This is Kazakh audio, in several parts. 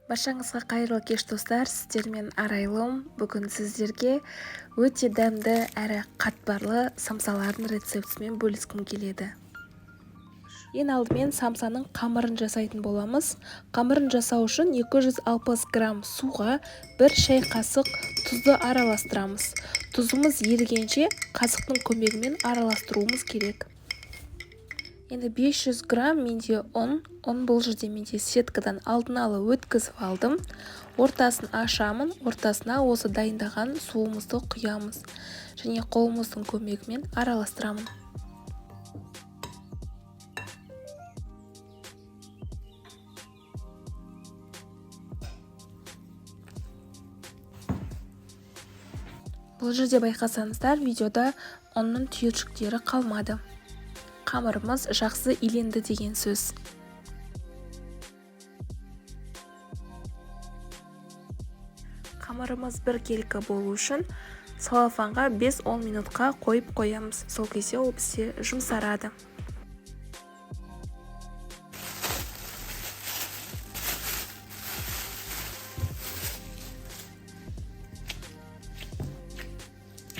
Баршаңызға қайырлы кеш достар, сіздермен арайлым. Бүгін сіздерге өте дәмді әрі қатпарлы самсалардың рецептімен бөліскім келеді. Ең алдымен самсаның қамырын жасайтын боламыз. Қамырын жасау үшін 260 грамм суға 1 шай қасық тұзды араластырамыз. Тұзымыз ерігенше қасықтың көмегімен араластыруымыз керек. Енді 500 грамм менде ұн бұл жерде менде сеткадан алдын ала өткізіп алдым. Ортасын ашамын, ортасына осы дайындаған суымызды құямыз және қолымыздың көмегімен араластырамын. Бұл жерде байқасаңыздар, видеода ұнның түйіршіктері қалмады. Қамырымыз жақсы иленді деген сөз. Қамырымыз бір келкі болу үшін целлофанға 5-10 минутқа қойып қоямыз. Сол кезде ол бізде жұмсарады.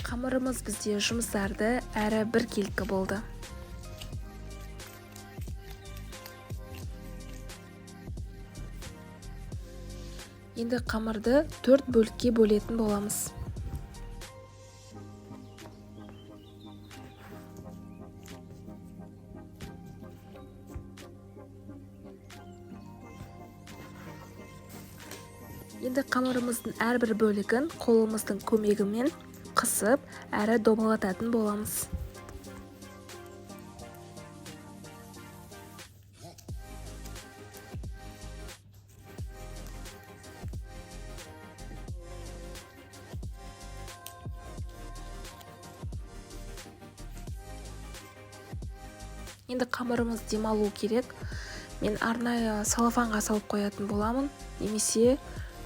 Қамырымыз бізде жұмсарды, әрі бір келкі болды. Енді қамырды 4 бөлікке бөлетін боламыз. Енді қамырымыздың әрбір бөлігін қолымыздың көмегімен қысып, әрі домалататын боламыз. Енді қамырымыз демалу керек. Мен арнайы целлофанға салып қоятын боламын, немесе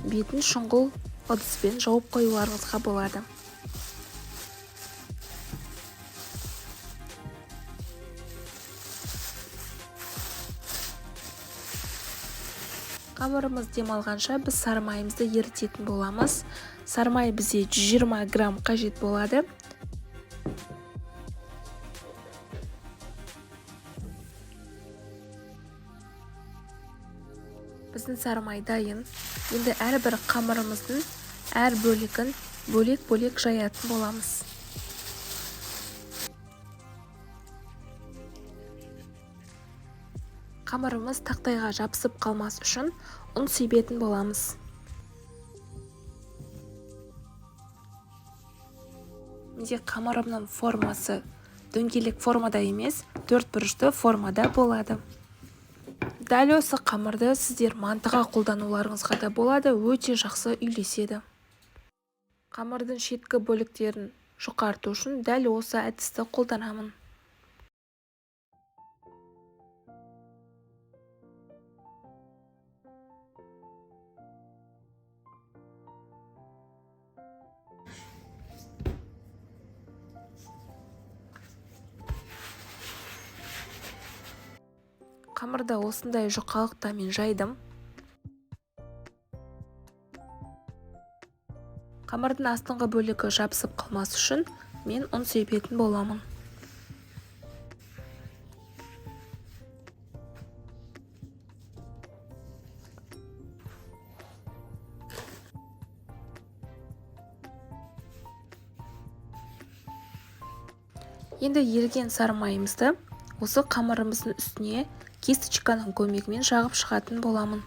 бетін шұңғыл ыдыспен жауып қоюларыңызға болады. Қамырымыз демалғанша біз сары майымызды ерітетін боламыз. Сары май бізде 120 грамм қажет болады. Біздің сары май дайын. Енді әрбір қамырымыздың әр бөлігін бөлек-бөлек жаятын боламыз. Қамырымыз тақтайға жабысып қалмас үшін ұн себетін боламыз. Менде қамырымның формасы дөңгелек формада емес, 4 бұрышты формада болады. Дәл осы қамырды сіздер мантыға қолдануларыңызға да болады, өте жақсы үйлеседі. Қамырдың шеткі бөліктерін жұқарту үшін дәл осы әдісті қолданамын. Қамырда осындай жұқалықтармен жайдым. Қамырдың астыңғы бөлігі жабысып қалмас үшін мен ұн себетін боламын. Енді еріген сары майымызды осы қамырымыздың үстіне кисточканың көмегімен жағып шығатын боламын.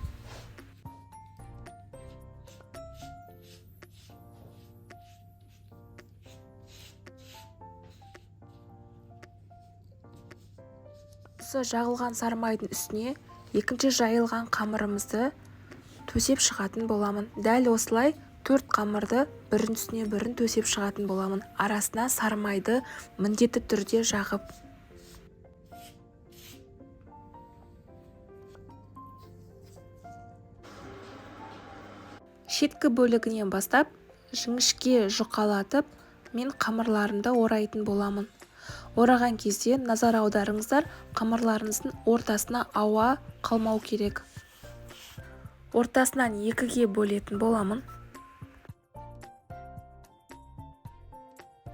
Осы жағылған сары майдың үстіне екінші жайылған қамырымызды төсеп шығатын боламын. Дәл осылай 4 қамырды бірін үстіне бірін төсеп шығатын боламын. Арасына сары майды міндетті түрде жағып. Шеткі бөлігінен бастап жіңішке жұқалатып, мен қамырларымды орайтын боламын. Ораған кезде назар аударыңыздар, қамырларыңыздың ортасына ауа қалмау керек. ортасынан екіге бөлетін боламын.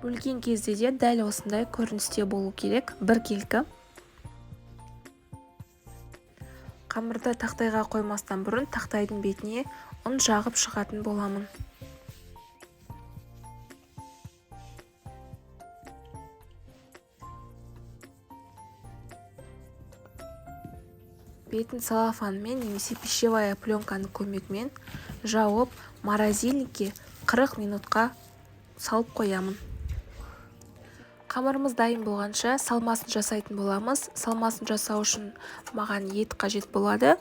Бөлген кезде де дәл осындай көріністе болу керек, біркелкі. Қамырды тақтайға қоймастан бұрын тақтайдың бетіне ұн жағып шығатын боламын. Бетін салафанмен немесе пищевая пленканың көмегімен жауып, морозильникке 40 минутқа салып қоямын. Қамырымыз дайын болғанша салмасын жасайтын боламыз. Салмасын жасау үшін маған ет қажет болады.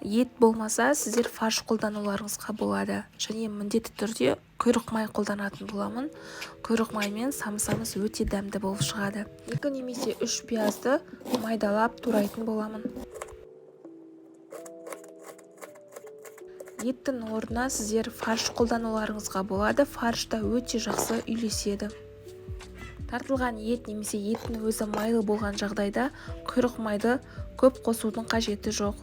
Ет болмаса, сіздер фарш қолдануларыңызға болады. Және міндетті түрде құйрық май қолданатын боламын. Құйрық маймен самсамыз өте дәмді болып шығады. 2 немесе 3 пиязды майдалап турайтын боламын. Еттің орнына сіздер фарш қолдануларыңызға болады. Фаршта өте жақсы үйлеседі. Тартылған ет немесе еттің өзі майлы болған жағдайда құйрық майды көп қосудың қажеті жоқ.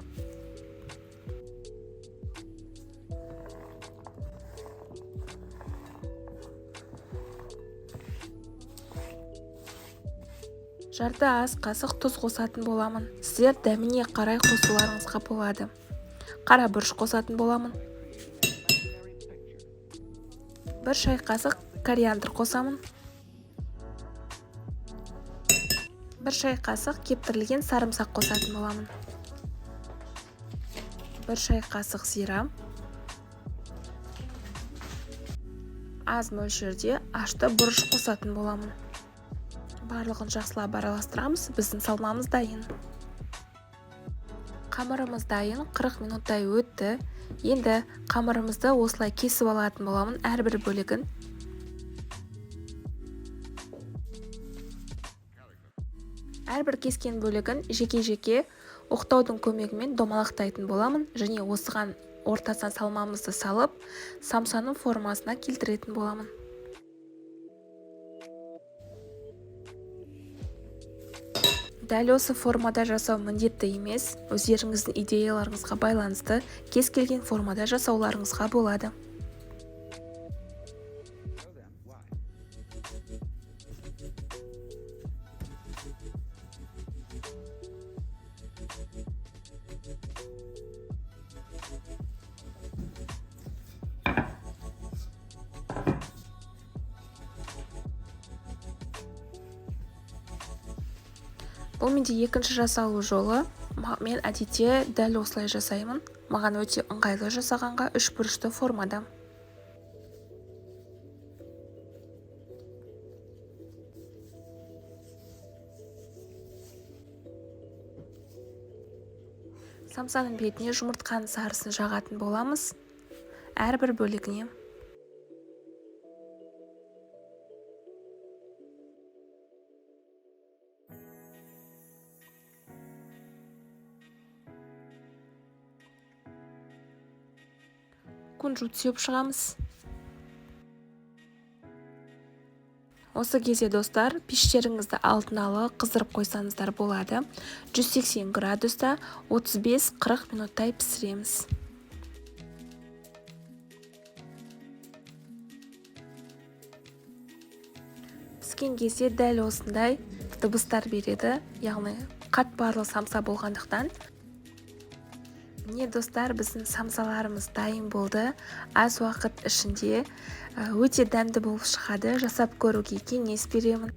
Жарты ас қасық тұз қосатын боламын. Сіздер дәміне қарай қосуларыңызға болады. Қара бұрыш қосатын боламын. 1 шай қасық кориандр қосамын. 1 шай қасық кептірілген сарымсақ қосатын боламын. 1 шай қасық зира. Аз мөлшерде ашты бұрыш қосатын боламын. Барлығын жақсылап араластырамыз. Біздің салмамыз дайын. Қамырымыз дайын, 40 минуттай өтті. Енді қамырымызды осылай кесіп алатын боламын, әрбір бөлігін. Әрбір кескен бөлігін жеке-жеке оқтаудың көмегімен домалақтайтын боламын, және осыған ортасына салмамызды салып, самсаның формасына келтіретін боламын. Дәл осы формада жасау міндетті емес, өздеріңіздің идеяларыңызға байланысты кез келген формада жасауларыңызға болады. Бұл менде екінші жасалу жолы. Мен әдетте дәл осылай жасаймын. Маған өте ыңғайлы жасағанға 3 бұрышты формада. Самсаның бетіне жұмыртқаның сарысын жағатын боламыз. Әрбір бөлігіне. Күнжут сүйіп шығамыз. Осы кезде достар, пештеріңізді алдын ала қыздырып қойсаңыздар болады. 180 градуста 35-40 минуттай пісіреміз. Піскен кезде дәл осындай дыбыстар береді, яғни қатпарлы самса болғандықтан. Міне достар, біздің самсаларымыз дайын болды. Аз уақыт ішінде өте дәмді болып шығады. Жасап көруге кеңес беремін.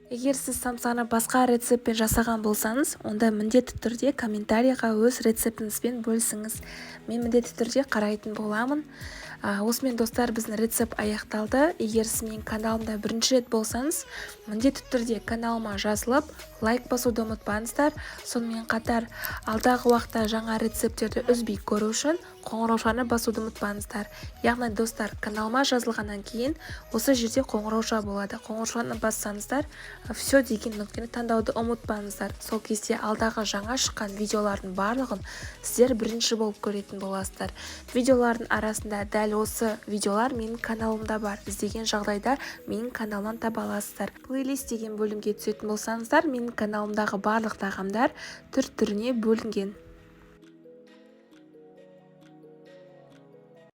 Егер сіз самсаны басқа рецептпен жасаған болсаңыз, онда міндетті түрде комментарийға өз рецептіңізбен бөлісіңіз. Мен міндетті түрде қарайтын боламын. Осымен достар, біздің рецепт аяқталды. Егер сіз менің каналымда бірінші рет болсаңыз, міндетті түрде каналыма жазылып, лайк басуды ұмытпаңыздар. Сонымен қатар, алдағы уақытта жаңа рецепттерді үзбей көру үшін қоңыраушаны басуды ұмытпаңыздар. Яғни достар, каналыма жазылғаннан кейін осы жерде қоңырауша болады. Қоңыраушаны бассаңыздар, все деген нүктені таңдауды ұмытпаңыздар. Сол кезде алдағы жаңа шыққан видеолардың барлығын сіздер бірінші болып көретін боласыздар. Видеолардың арасында дәл осы видеолар менің каналымда бар. Іздеген жағдайда менің каналымнан таба аласыздар. Плейлист деген бөлімге түсетін болсаңыздар, менің каналымдағы барлық тағамдар түр-түріне бөлінген.